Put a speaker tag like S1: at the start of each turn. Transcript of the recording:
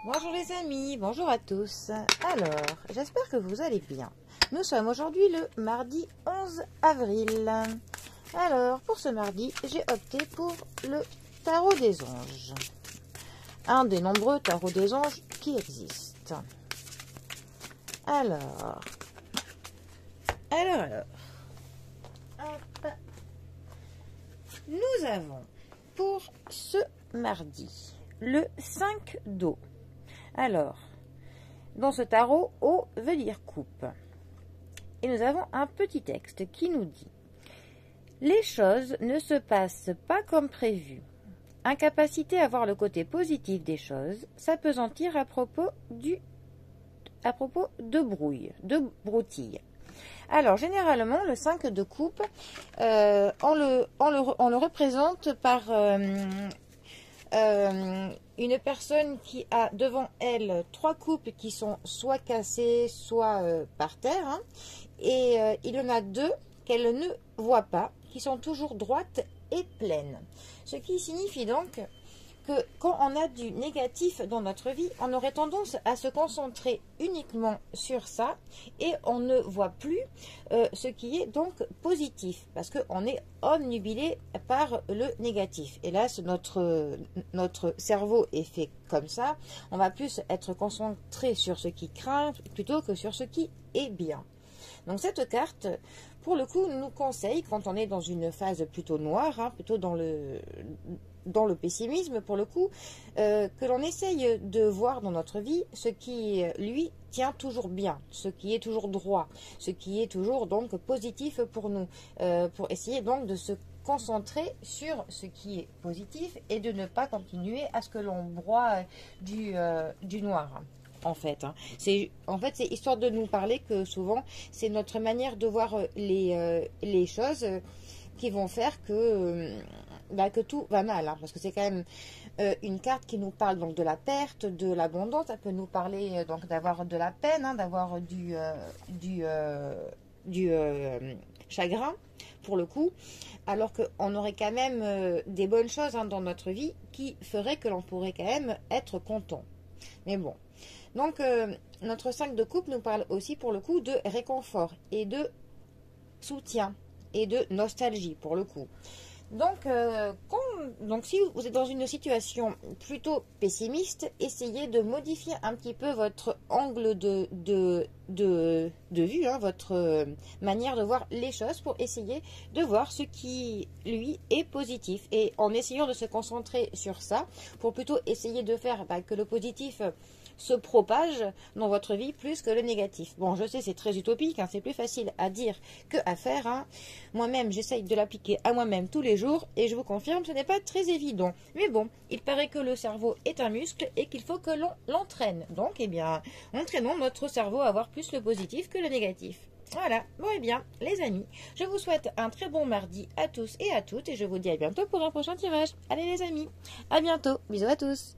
S1: Bonjour les amis, bonjour à tous. Alors, j'espère que vous allez bien. Nous sommes aujourd'hui le mardi 11 avril. Alors, pour ce mardi, j'ai opté pour le tarot des anges. Un des nombreux tarots des anges qui existent. Alors. Hop. Nous avons pour ce mardi le 5 d'eau. Alors, dans ce tarot, eau veut dire coupe. Et nous avons un petit texte qui nous dit: les choses ne se passent pas comme prévu. Incapacité à voir le côté positif des choses, s'appesantir à propos de brouille, de broutille. Alors, généralement, le 5 de coupe, on le représente par une personne qui a devant elle 3 coupes qui sont soit cassées, soit par terre. Hein, et il y en a 2 qu'elle ne voit pas, qui sont toujours droites et pleines. Ce qui signifie donc que quand on a du négatif dans notre vie, on aurait tendance à se concentrer uniquement sur ça et on ne voit plus ce qui est donc positif, parce qu'on est omnubilé par le négatif. Hélas, notre cerveau est fait comme ça. On va plus être concentré sur ce qui craint plutôt que sur ce qui est bien. Donc cette carte, pour le coup, nous conseille, quand on est dans une phase plutôt noire, hein, plutôt dans le pessimisme, pour le coup, que l'on essaye de voir dans notre vie ce qui, lui, tient toujours bien, ce qui est toujours droit, ce qui est toujours donc positif pour nous, pour essayer donc de se concentrer sur ce qui est positif et de ne pas continuer à ce que l'on broie du noir. En fait, hein. C'est histoire de nous parler que souvent, c'est notre manière de voir les choses qui vont faire que tout va mal. Hein, parce que c'est quand même une carte qui nous parle donc de la perte, de l'abondance. Ça peut nous parler donc d'avoir de la peine, hein, d'avoir du chagrin, pour le coup. Alors qu'on aurait quand même des bonnes choses, hein, dans notre vie qui feraient que l'on pourrait quand même être content. Mais bon. Donc, notre 5 de coupe nous parle aussi, pour le coup, de réconfort et de soutien et de nostalgie, pour le coup. Donc, si vous êtes dans une situation plutôt pessimiste, essayez de modifier un petit peu votre angle de vue, hein, votre manière de voir les choses, pour essayer de voir ce qui, lui, est positif. Et en essayant de se concentrer sur ça, pour plutôt essayer de faire que le positif se propage dans votre vie plus que le négatif. Bon, je sais, c'est très utopique, hein, c'est plus facile à dire que à faire. Hein. Moi-même, j'essaye de l'appliquer à moi-même tous les jours et je vous confirme, ce n'est pas très évident. Mais bon, il paraît que le cerveau est un muscle et qu'il faut que l'on l'entraîne. Donc, eh bien, entraînons notre cerveau à avoir plus le positif que le négatif. Voilà, bon et bien, les amis, je vous souhaite un très bon mardi à tous et à toutes et je vous dis à bientôt pour un prochain tirage. Allez les amis, à bientôt, bisous à tous.